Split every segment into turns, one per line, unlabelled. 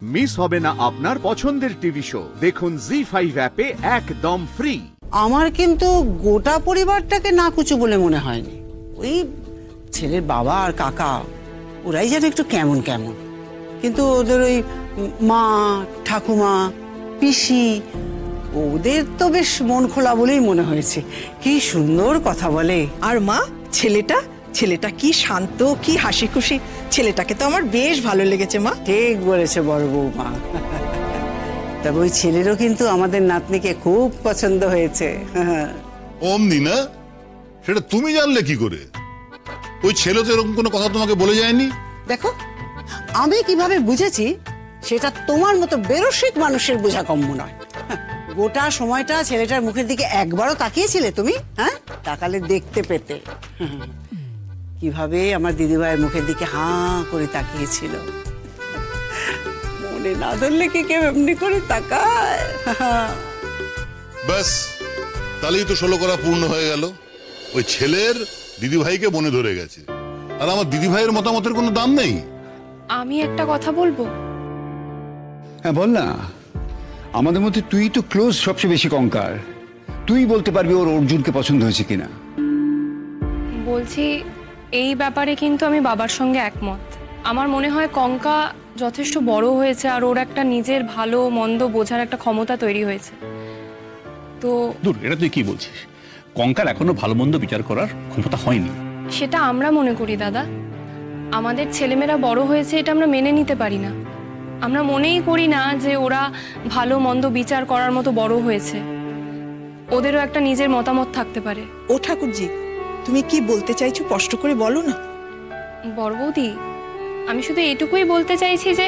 Miss হবে না আপনার পছন্দের টিভি শো। দেখুন জি5 অ্যাপে একদম ফ্রি।
আমার কিন্তু গোটা পরিবারটাকে নাকুচু বলে মনে হয়নি। ওই ছেলের বাবা আর কাকা ওরাই যেন একটু কেমন কেমন, কিন্তু ওদের ওই মা ঠাকুমা পিসি ওদের তো বেশ মন খোলা বলেই মনে হয়েছে। কি সুন্দর কথা বলে।
আর মা ছেলেটা কি শান্ত, কি হাসি খুশি। ছেলেটাকে তো আমার বেশ ভালো লেগেছে মা।
ঠিক বলেছে বড় বৌমা। তবে ওই ছেলেরও কিন্তু আমাদের নাতনিকে খুব পছন্দ হয়েছে।
অমনি না, সেটা তুমি জানলে কি করে? ওই ছেলে তো এরকম কোনো কথা তোমাকে বলে যায়নি।
দেখো আমি কিভাবে বুঝেছি সেটা তোমার মতো বেরসিক মানুষের বোঝা কম্য নয়। গোটা সময়টা ছেলেটার মুখের দিকে একবারও তাকিয়েছিলে তুমি? হ্যাঁ, তাকালে দেখতে পেতে কিভাবে আমার দিদিভাইয়ের মুখের দিকে হাঁ করে তাকিয়েছিল। মনে না ধরলে কি কেউ এমনি করে তাকায়?
ব্যাস, তাহলেই তো 16 করা পূর্ণ হয়ে গেল। ওই ছেলের দিদিভাইকে মনে ধরে গেছে, আর আমার দিদিভাইয়ের মতামতের কোনো দাম নেই।
আমি একটা কথা বলবো?
হ্যাঁ বল না। আমাদের মধ্যে তুই তো ক্লোজ সবচেয়ে বেশি কঙ্কার, তুই বলতে পারবি ওর অর্জুনকে পছন্দ হয়েছে কিনা।
বলছি, এই ব্যাপারে কিন্তু আমি বাবার সঙ্গে একমত। আমার মনে হয় কঙ্কা যথেষ্ট বড় হয়েছে, আর ওর একটা নিজের ভালো মন্দ বোঝার একটা ক্ষমতা তৈরি হয়েছে। তো
দূর, এটা তুই কি বলছিস? কঙ্কার এখনো ভালো মন্দ বিচার করার ক্ষমতা হয়নি।
সেটা আমরা মনে করি দাদা। আমাদের ছেলেমেয়েরা বড় হয়েছে এটা আমরা মেনে নিতে পারি না। আমরা মনেই করি না যে ওরা ভালো মন্দ বিচার করার মতো বড় হয়েছে। ওদেরও একটা নিজের মতামত থাকতে পারে।
ও ঠাকুরজি, তুমি কি বলতে চাইছো স্পষ্ট করে বলো না।
বড় বৌদি, আমি শুধু এইটুকুই বলতে চাইছি যে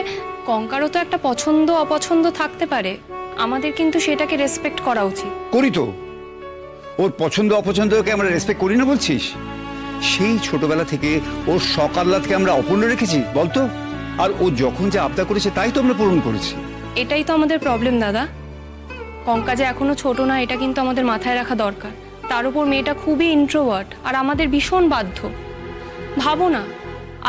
কঙ্কারও তো একটা পছন্দ অপছন্দ থাকতে পারে। আমাদের কিন্তু সেটাকে রেসপেক্ট করা উচিত।
করি তো, ওর পছন্দ অপছন্দকে আমরা রেসপেক্ট করি না বলছিস? সেই ছোটবেলা থেকে ওর শখ আহ্লাদকে আমরা অপূর্ণ রেখেছি বলতো, আর ও যখন যা আবদার করেছে তাই তো আমরা পূরণ করেছি।
এটাই তো আমাদের প্রবলেম দাদা। কঙ্কা যে এখনো ছোট না, এটা কিন্তু আমাদের মাথায় রাখা দরকার। তার উপর মেয়েটা খুবই ইন্ট্রোভার্ট, আর আমাদের ভীষণ বাধ্য। ভাবো না,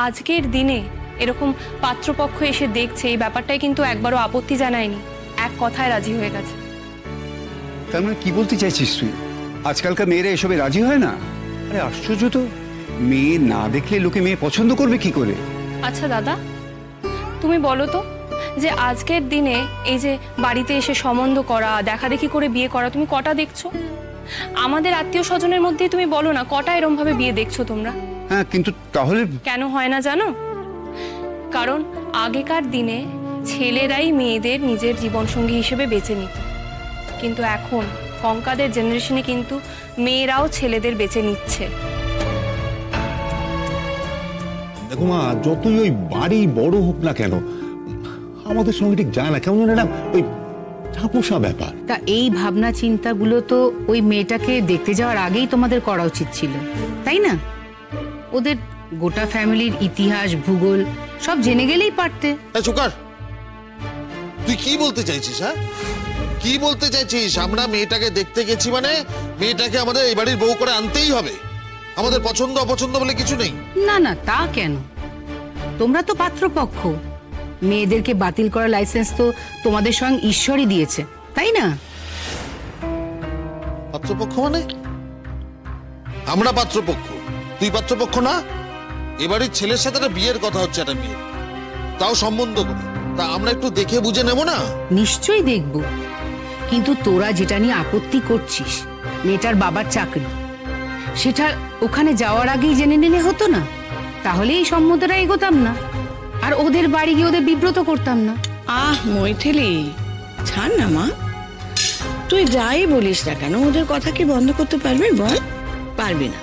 আজকের দিনে এরকম পাত্রপক্ষ এসে দেখছে, এই ব্যাপারটাই কিন্তু একবারও আপত্তি জানায়নি, এক কথায় রাজি হয়ে গেছে।
তার মানে কি বলতে চাইছিস তুই? আজকালকার মেয়েরা এসবে রাজি হয় না? আরে আশ্চর্য তো, মেয়ে না দেখলে লোকে মেয়ে পছন্দ করবে কি করে?
আচ্ছা দাদা, তুমি বলো তো, যে আজকের দিনে এই যে বাড়িতে এসে সম্বন্ধ করা, দেখাদেখি করে বিয়ে করা, তুমি কটা দেখছো? আমাদের আত্মীয় স্বজনের মধ্যে তুমি বলো না, কটা এরম ভাবে বিয়ে দেখছো তোমরা?
হ্যাঁ, কিন্তু তাহলে
কেন হয় না জানো? কারণ আগেকার দিনে ছেলেরাই মেয়েদের নিজের জীবনসঙ্গী হিসেবে বেছে নিত, কিন্তু এখন কঙ্কাদের জেনারেশনে কিন্তু মেয়েরাও ছেলেদের বেছে নিচ্ছে।
দেখো মা, যতই ওই বাড়ি বড় হোক না কেন, আমাদের সঙ্গে ঠিক যায় না, কেমন না ওই ঠাপুসা ব্যাপার।
তা এই ভাবনা চিন্তাগুলো তো ওই মেয়েটাকে দেখতে যাওয়ার আগেই তোমাদের করা উচিত ছিল, তাই না? ওদের গোটা ফ্যামিলির ইতিহাস ভূগোল সব জেনে গেলেই পারতে।
চুকার, তুই কি বলতে চাইছিস? হ্যাঁ, কি বলতে চাইছিস? আমরা মেয়েটাকে দেখতে গেছি মানে মেয়েটাকে আমাদের এই বাড়ির বউ করে আনতেই হবে। আমাদের পছন্দ অপছন্দ বলে কিছু নেই।
না না, তা কেন? তোমরা তো পাত্রপক্ষ, মেয়েদেরকে বাতিল করার লাইসেন্স তো তোমাদের স্বয়ং ঈশ্বরই দিয়েছে, তাই না?
পাত্রপক্ষ মানে? আমরা পাত্রপক্ষ, তুই পাত্রপক্ষ না? এবারের ছেলের সাথে একটা বিয়ের কথা হচ্ছে, একটা বিয়ে, তাও সম্বন্ধ করে। তা আমরা একটু দেখে বুঝে নেব না?
নিশ্চয়ই দেখব, কিন্তু তোরা যেটা নিয়ে আপত্তি করছিস, মেয়েটার বাবার চাকরি, সেটা ওখানে যাওয়ার আগেই জেনে নিলে হতো না? তাহলে এই সম্মতটা এগোতাম না, আর ওদের বাড়ি গিয়ে ওদের বিব্রত করতাম না।
মৈথিলি, ছাড় না মা, তুই যাই বলিস না কেন, ওদের কথা কি বন্ধ করতে পারবি? বল, পারবি না।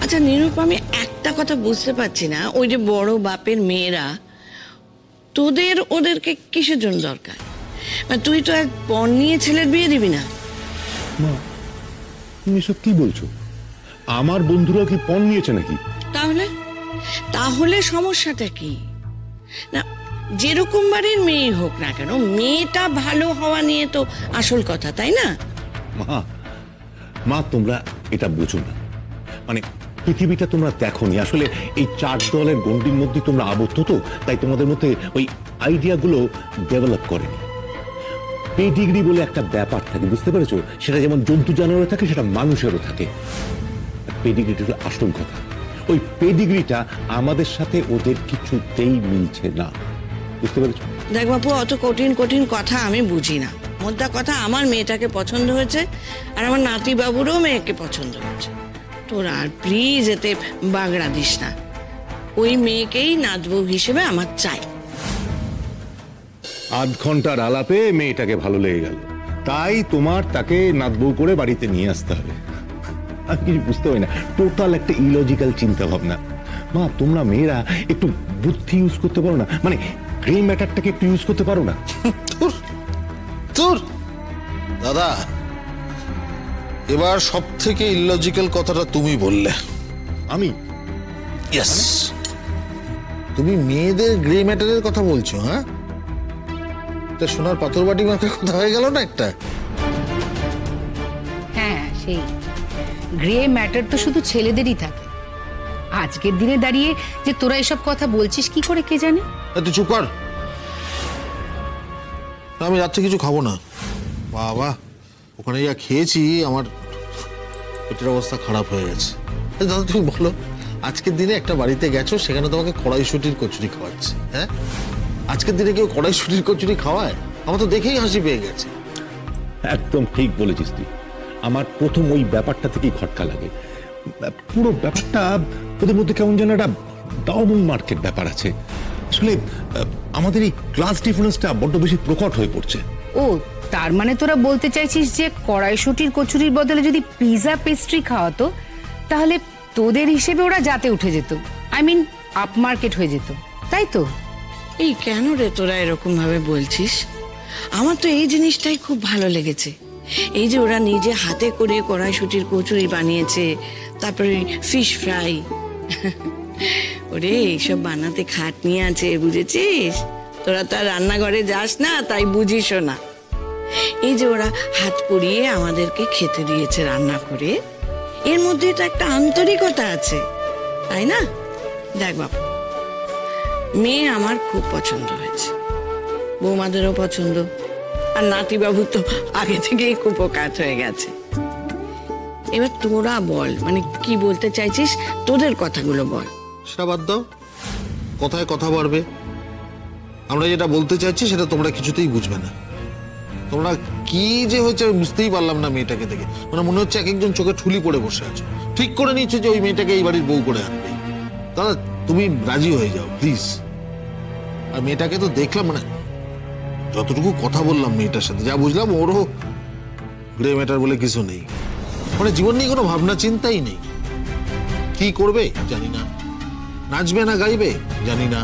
আচ্ছা নিরূপ, আমি একটা কথা বুঝতে পারছি না, ওই যে বড় বাপের মেয়েরা, তোদের ওদেরকে কিসের জন্য দরকার? তুই তো এক পণ নিয়ে ছেলের বিয়ে দিবি না?
মা, তুমি সব কি বলছো? আমার বন্ধুরাও কি পণ নিয়েছে নাকি?
তাহলে সমস্যাটা কি? না, যেরকম বাড়ির মেয়ে হোক না কেন, মেয়েটা ভালো হওয়া নিয়ে তো আসল কথা, তাই না?
মা, তোমরা এটা বুঝো না। মানে পৃথিবীটা তোমরা দেখোনি। আসলে এই 4 দলের গণ্ডির মধ্যে তোমরা আবদ্ধ, তো তাই তোমাদের মধ্যে ওই আইডিয়াগুলো ডেভেলপ করেনি। পেডিগ্রি বলে একটা ব্যাপার থাকে, বুঝতে পেরেছো? সেটা যেমন জন্তু জানোয়ারে থাকে, সেটা মানুষেরও থাকে। পেডিগ্রিটা হলো আসল কথা। ওই পেডিগ্রিটা আমাদের সাথে ওদের কিছুতেই মিলছে না, বুঝতে পেরেছো?
দেখ বাপু, অত কঠিন কঠিন কথা আমি বুঝি না। মোদ্দা কথা, আমার মেয়েটাকে পছন্দ হয়েছে, আর আমার নাতি বাবুরও মেয়েকে পছন্দ হয়েছে। তোরা আর প্লিজ এতে বাগড়া দিস না। ওই মেয়েকেই নাতবউ হিসেবে আমার চাই।
আধ ঘন্টার আলাপে মেয়েটাকে ভালো লেগে গেল, তাই তোমার তাকে নাতবউ করে বাড়িতে নিয়ে আসতে হবে। আমি কিছু বুঝতে পারি না, টোটাল একটা ইলজিক্যাল চিন্তা ভাবনা। মা, তোমরা মেয়েরা একটু বুদ্ধি ইউজ করতে পারো না? মানে গ্রে ম্যাটারটাকে একটু ইউজ করতে পারো না?
তোর দাদা, এবার সব থেকে ইলজিক্যাল কথাটা তুমি বললে।
আমি?
ইয়েস, তুমি মেয়েদের গ্রে ম্যাটারের কথা বলছো? হ্যাঁ, এটা সোনার পাথর বাটি মার্কার কথা হয়ে গেল না একটা?
হ্যাঁ, সেই গ্রে ম্যাটার তো শুধু ছেলেদেরই থাকে। আজকের দিনে দাঁড়িয়ে যে তোরা এসব কথা বলছিস কি করে কে জানে।
তুই চুপ কর। আমি রাত্রে কিছু খাবো না। বাবা, ওখানে যা খেয়েছি আমার পেটের অবস্থা খারাপ হয়ে গেছে। দাদা, তুমি বলো, আজকের দিনে একটা বাড়িতে গেছো, সেখানে তোমাকে কড়াইশুটির কচুরি খাওয়াচ্ছে। হ্যাঁ, আজকের দিনে কেউ কড়াইশুটির কচুরি খাওয়ায়? আমার তো দেখেই হাসি পেয়ে গেছে।
একদম ঠিক বলেছিস তুই। আমার প্রথম ওই ব্যাপারটা থেকেই খটকা লাগে। পুরো ব্যাপারটা ওদের মধ্যে কেমন যেন একটা ডাউন মার্কেট ব্যাপার আছে। আসলে আমাদের এই ক্লাস ডিফারেন্সটা বড্ড বেশি প্রকট হয়ে পড়ছে।
ও, তার মানে তোরা বলতে চাইছিস যে কড়াইশুটির কচুরির বদলে যদি পিৎজা পেস্ট্রি খাওয়াতো, তাহলে তোদের হিসেবে ওরা যাতে উঠে যেত, আই মিন আপ মার্কেট হয়ে যেত, তাই তো?
এই কেন রে তোরা এরকম ভাবে বলছিস? আমার তো এই জিনিসটাই খুব ভালো লেগেছে। এই যে ওরা নিজে হাতে করে কড়াইশুটির কচুরি বানিয়েছে, তারপরে ফিশ ফ্রাই। ওরে, এইসব বানাতে খাটনি আছে, বুঝেছিস? তোরা তো আর রান্নাঘরে যাস না, তাই বুঝিসও না। এই যে ওরা হাত পুড়িয়ে আমাদেরকে খেতে দিয়েছে রান্না করে, এর মধ্যে তো একটা আন্তরিকতা আছে, তাই না? দেখ বাবু, মেয়ে আমার খুব পছন্দ হয়েছে, বৌমাদেরও পছন্দ, আর নাতিবাবু তো আগে থেকেই কুপোকাত হয়ে গেছে। এবার তোরা বল, মানে কি বলতে চাইছিস, তোদের কথাগুলো বল।
সেটা বাদ দাও, কথায় কথা বাড়বে। আমরা যেটা বলতে চাইছি সেটা তোমরা কিছুতেই বুঝবে না। তোমরা কি যে হয়েছে আমি বুঝতেই পারলাম না মেয়েটাকে দেখে। মানে মনে হচ্ছে এক একজন চোখে ঠুলি পড়ে বসে আছো, ঠিক করে নিচ্ছ যে ওই মেয়েটাকে এই বাড়ির বউ করে আনবে। দাদা, তুমি রাজি হয়ে যাও প্লিজ। আর মেয়েটাকে তো দেখলাম, মানে যতটুকু কথা বললাম মেয়েটার সাথে, যা বুঝলাম ওরও গ্রে ম্যাটার বলে কিছু নেই। মানে জীবন নিয়ে কোনো ভাবনা চিন্তাই নেই। কি করবে জানি না, নাচবে না গাইবে জানি না,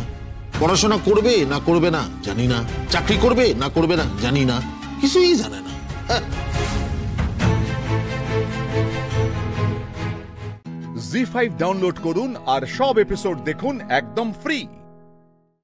পড়াশোনা করবে না করবে না জানি না, চাকরি করবে না করবে না জানি না, কিছুই জানে না।
জি5 ডাউনলোড করুন আর সব এপিসোড দেখুন একদম ফ্রি।